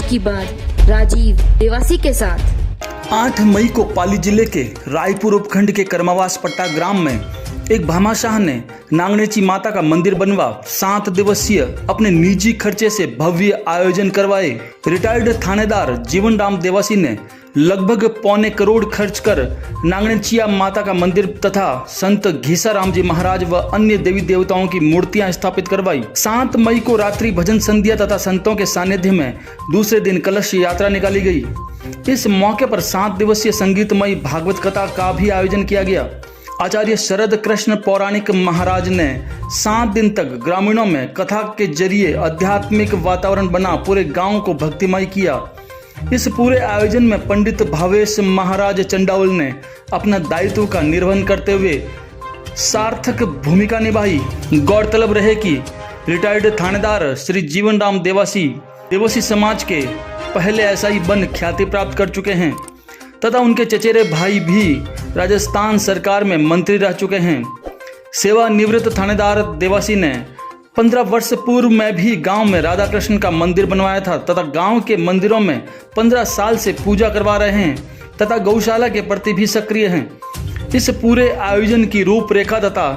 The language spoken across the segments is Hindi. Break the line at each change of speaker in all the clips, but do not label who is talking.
की बात राजीव देवासी के साथ।
8 मई को पाली जिले के रायपुर उपखंड के कर्मावास पट्टा ग्राम में एक भामाशाह ने नागणेची माता का मंदिर बनवा 7 दिवसीय अपने निजी खर्चे से भव्य आयोजन करवाए। रिटायर्ड थानेदार जीवन राम देवासी ने लगभग पौने करोड़ खर्च कर नागणेचिया माता का मंदिर तथा संत घीसाराम जी महाराज व अन्य देवी देवताओं की मूर्तियां स्थापित करवाई। 7 मई को रात्रि भजन संध्या तथा संतों के सानिध्य में दूसरे दिन कलश यात्रा निकाली गई। इस मौके पर 7 दिवसीय संगीतमयी भागवत कथा का भी आयोजन किया गया। आचार्य शरद कृष्ण पौराणिक महाराज ने 7 दिन तक ग्रामीणों में कथा के जरिए आध्यात्मिक वातावरण बना पूरे गांव को भक्तिमय किया। इस पूरे आयोजन में पंडित भावेश महाराज चंडावल ने अपना दायित्व का निर्वहन करते हुए सार्थक भूमिका निभाई। गौरतलब रहे कि रिटायर्ड थानेदार श्री जीवन राम देवासी समाज के पहले एसआई बन ख्याति प्राप्त कर चुके हैं तथा उनके चचेरे भाई भी राजस्थान सरकार में मंत्री रह चुके हैं। सेवानिवृत्त थानेदार देवासी ने 15 वर्ष पूर्व में भी गांव में राधा कृष्ण का मंदिर बनवाया था तथा गांव के मंदिरों में 15 साल से पूजा करवा रहे हैं तथा गौशाला के प्रति भी सक्रिय हैं। इस पूरे आयोजन की रूपरेखा तथा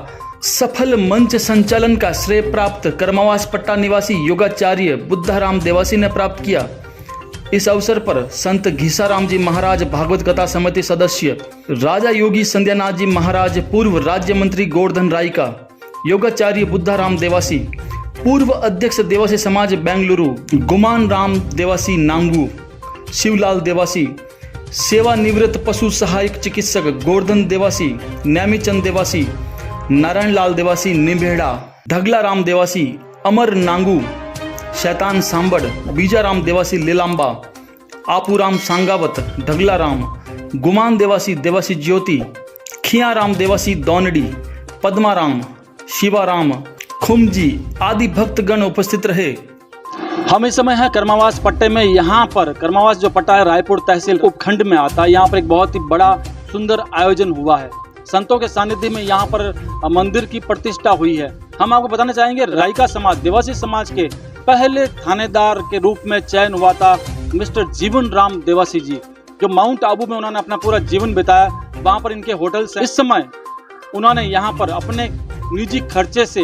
सफल मंच संचालन का श्रेय प्राप्त कर्मावास पट्टा निवासी योगाचार्य बुद्धाराम देवासी ने प्राप्त किया। इस अवसर पर संत घीसाराम जी महाराज भागवत कथा समिति सदस्य राजा योगी संध्यानाथ जी महाराज, पूर्व राज्य मंत्री गोवर्धन रायका, योगाचार्य बुद्धाराम देवासी, पूर्व अध्यक्ष देवासी समाज बेंगलुरु गुमान राम देवासी नांगू, शिवलाल देवासी, सेवानिवृत्त पशु सहायक चिकित्सक गोवर्धन देवासी, नैमीचंद देवासी, नारायण लाल देवासी निम्बेड़ा, ढगला राम देवासी, अमर नांगू, शैतान सांबड़, बीजाराम देवासी लीलांबा, आपूराम सांगावत, ढगला राम, गुमान देवासी ज्योति, खियाराम देवासी दौनडी, पद्माराम, शिवाराम, खुमजी आदि भक्तगण उपस्थित रहे।
हम इस समय हैं कर्मावास पट्टे में। यहाँ पर कर्मावास जो पट्टा है रायपुर तहसील उपखंड में आता है। यहाँ पर एक बहुत ही बड़ा सुंदर आयोजन हुआ है। संतों के सानिध्य में यहाँ पर मंदिर की प्रतिष्ठा हुई है। हम आपको बताना चाहेंगे रायका समाज, देवासी समाज के पहले थानेदार के रूप में चयन हुआ था मिस्टर जीवन राम देवासी जी, जो माउंट आबू में उन्होंने अपना पूरा जीवन बिताया। वहाँ पर इनके होटल से इस समय उन्होंने यहाँ पर अपने निजी खर्चे से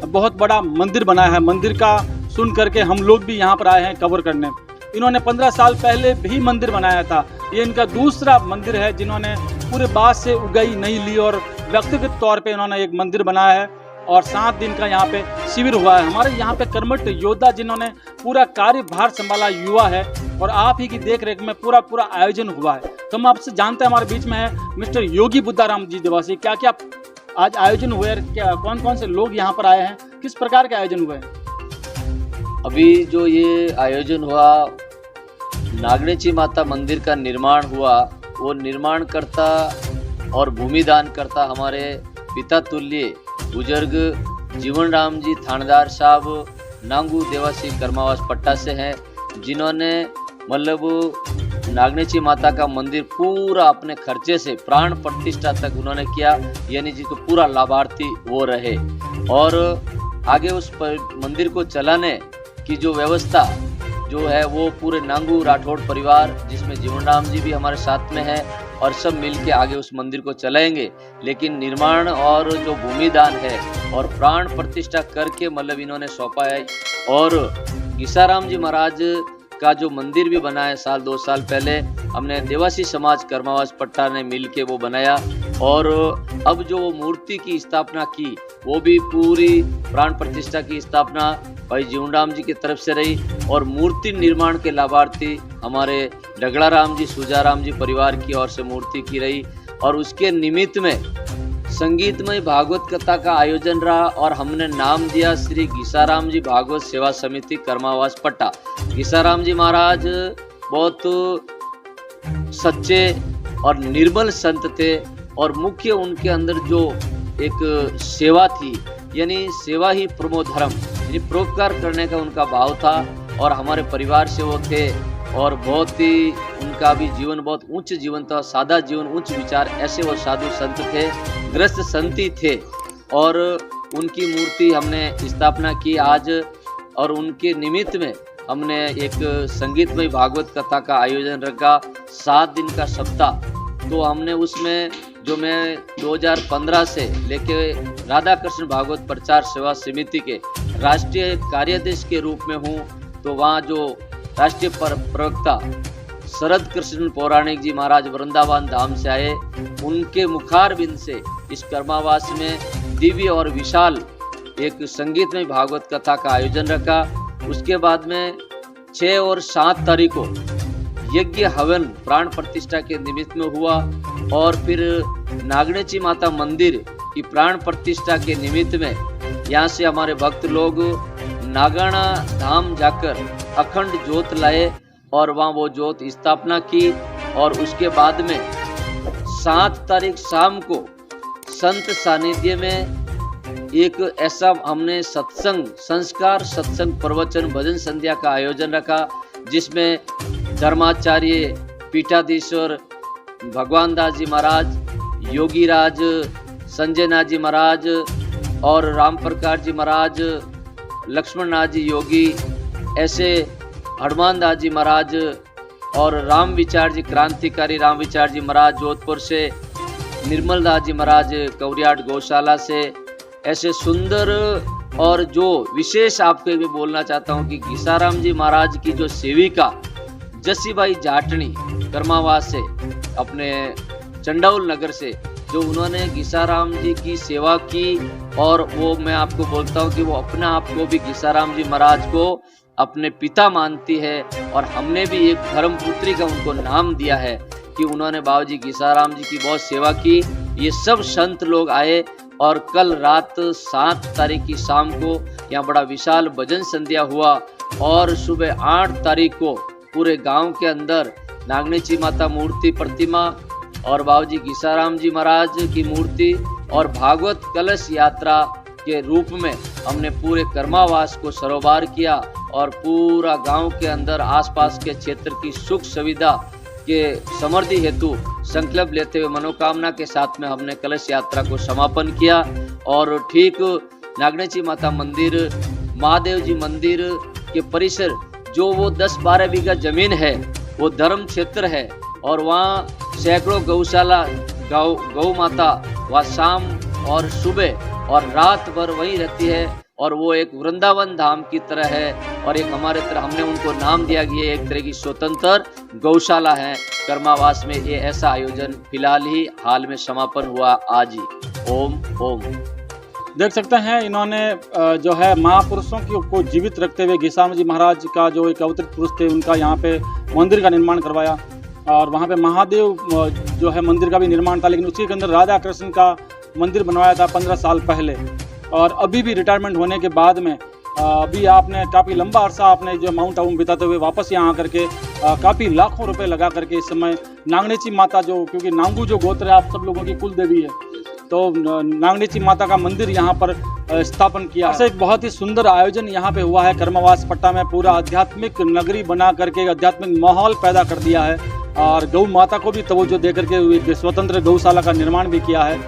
बहुत बड़ा मंदिर बनाया है। मंदिर का सुन करके हम लोग भी यहाँ पर आए हैं कवर करने। इन्होंने 15 साल पहले भी मंदिर बनाया था। ये इनका दूसरा मंदिर है जिन्होंने पूरे बात से उगाई नहीं ली और व्यक्तिगत तौर पे इन्होंने एक मंदिर बनाया है और 7 दिन का यहाँ पे शिविर हुआ है। हमारे यहाँ पे कर्मठ योद्धा जिन्होंने पूरा कार्यभार संभाला युवा है और आप ही की देख रेख में पूरा आयोजन हुआ है। तो हम आपसे जानते हैं, हमारे बीच में है मिस्टर योगी बुद्धाराम जी देवासी। क्या क्या आज आयोजन हुए, क्या कौन कौन से लोग यहाँ पर आए हैं, किस प्रकार के आयोजन हुए हैं?
अभी जो ये आयोजन हुआ, नागणेची माता मंदिर का निर्माण हुआ, वो निर्माणकर्ता और भूमिदान करता हमारे पिता तुल्य बुजुर्ग जीवन राम जी थानेदार साहब नांगू देवासी कर्मावास पट्टा से हैं, जिन्होंने मतलब नागणेची माता का मंदिर पूरा अपने खर्चे से प्राण प्रतिष्ठा तक उन्होंने किया, यानी जिसको पूरा लाभार्थी वो रहे। और आगे उस मंदिर को चलाने की जो व्यवस्था जो है वो पूरे नांगू राठौड़ परिवार, जिसमें जीवन राम जी भी हमारे साथ में है, और सब मिलके आगे उस मंदिर को चलाएंगे। लेकिन निर्माण और जो भूमिदान है और प्राण प्रतिष्ठा करके मतलब इन्होंने सौंपा है। और घीसाराम जी महाराज का जो मंदिर भी बना है 2 साल पहले हमने देवासी समाज कर्मावास पट्टा ने मिलके वो बनाया। और अब जो मूर्ति की स्थापना की वो भी पूरी प्राण प्रतिष्ठा की स्थापना भाई जीवन राम जी की तरफ से रही और मूर्ति निर्माण के लाभार्थी हमारे ढगला राम जी, सुजाराम जी परिवार की ओर से मूर्ति की रही। और उसके निमित्त में संगीतमय भागवत कथा का आयोजन रहा और हमने नाम दिया श्री घीसाराम जी भागवत सेवा समिति कर्मावास पट्टा। घीसाराम जी महाराज बहुत सच्चे और निर्मल संत थे और मुख्य उनके अंदर जो एक सेवा थी, यानी सेवा ही परमो धर्म, यानी परोपकार करने का उनका भाव था। और हमारे परिवार से वो थे और बहुत ही उनका भी जीवन बहुत उच्च जीवन था, सादा जीवन उच्च विचार, ऐसे वो साधु संत थे, ग्रस्त संती थे। और उनकी मूर्ति हमने स्थापना की आज और उनके निमित्त में हमने एक संगीतमय भागवत कथा का आयोजन रखा, 7 दिन का सप्ताह। तो हमने उसमें जो मैं 2015 से लेके राधा कृष्ण भागवत प्रचार सेवा समिति के राष्ट्रीय कार्याध्यक्ष के रूप में हूँ, तो वहाँ जो राष्ट्रीय प्रवक्ता शरद कृष्ण पौराणिक जी महाराज वृंदावन धाम से आए, उनके मुखारबिंद से इस कर्मावास में दिव्य और विशाल एक संगीतमय भागवत कथा का आयोजन रखा। उसके बाद में 6 और 7 तारीख को यज्ञ हवन प्राण प्रतिष्ठा के निमित्त में हुआ, और फिर नागणेची माता मंदिर की प्राण प्रतिष्ठा के निमित्त में यहाँ से हमारे भक्त लोग नागाना धाम जाकर अखंड ज्योत लाए और वहाँ वो ज्योत स्थापना की। और उसके बाद में 7 तारीख शाम को संत सानिध्य में एक ऐसा हमने सत्संग संस्कार सत्संग प्रवचन भजन संध्या का आयोजन रखा, जिसमें धर्माचार्य पीठाधीश्वर भगवान दास जी महाराज, योगीराज संजय नाथ जी महाराज और राम प्रकाश जी महाराज, लक्ष्मण नाथ जी योगी, ऐसे हनुमान दास जी महाराज और राम विचार जी क्रांतिकारी राम विचार जी महाराज जोधपुर से, निर्मल दास जी महाराज कौरियाट गौशाला से, ऐसे सुंदर। और जो विशेष आपको मैं बोलना चाहता हूँ कि घीसाराम जी महाराज की जो सेविका जसीबाई जाटनी कर्मावास से अपने चंडाउल नगर से, जो उन्होंने घीसाराम जी की सेवा की, और वो मैं आपको बोलता हूँ कि वो अपने आप को भी घीसाराम जी महाराज को अपने पिता मानती है, और हमने भी एक धर्मपुत्री का उनको नाम दिया है कि उन्होंने बाबूजी घीसाराम जी की बहुत सेवा की। ये सब संत लोग आए, और कल रात 7 तारीख की शाम को यहाँ बड़ा विशाल भजन संध्या हुआ, और सुबह 8 तारीख को पूरे गांव के अंदर नागणेची माता मूर्ति प्रतिमा और बाबूजी घीसाराम जी महाराज की मूर्ति और भागवत कलश यात्रा के रूप में हमने पूरे कर्मावास को सरोबार किया, और पूरा गांव के अंदर आसपास के क्षेत्र की सुख सुविधा के समृद्धि हेतु संकल्प लेते हुए मनोकामना के साथ में हमने कलश यात्रा को समापन किया। और ठीक नागणेची माता मंदिर, महादेव जी मंदिर के परिसर जो वो 10-12 बीघा जमीन है, वो धर्म क्षेत्र है, और वहाँ सैकड़ों गौशाला गौ माता वह शाम और सुबह और रात भर वहीं रहती है, और वो एक वृंदावन धाम की तरह है, और एक हमारे तरह हमने उनको नाम दिया कि ये एक तरह की स्वतंत्र गौशाला है कर्मावास में। ये ऐसा आयोजन फिलहाल ही हाल में समापन हुआ आज ही। ओम ओम।
देख सकते हैं इन्होंने जो है महापुरुषों को जीवित रखते हुए घीसाराम जी महाराज का जो एक अवतरित पुरुष थे, उनका यहाँ पे मंदिर का निर्माण करवाया, और वहाँ पे महादेव जो है मंदिर का भी निर्माण था, लेकिन उसी के अंदर राधा कृष्ण का मंदिर बनवाया था 15 साल पहले। और अभी भी रिटायरमेंट होने के बाद में अभी आपने काफ़ी लंबा अरसा आपने जो माउंट आबू बिताते हुए वापस यहाँ आकर के काफ़ी लाखों रुपए लगा करके इस समय नागणेची माता जो, क्योंकि नांगू जो गोत्र है आप सब लोगों की कुल देवी है, तो नागणेची माता का मंदिर यहाँ पर स्थापन किया। ऐसे एक बहुत ही सुंदर आयोजन यहाँ पे हुआ है कर्मावास पट्टा में। पूरा आध्यात्मिक नगरी बना करके आध्यात्मिक माहौल पैदा कर दिया है, और गौ माता को भी तवज्जो दे करके एक स्वतंत्र गौशाला का निर्माण भी किया है।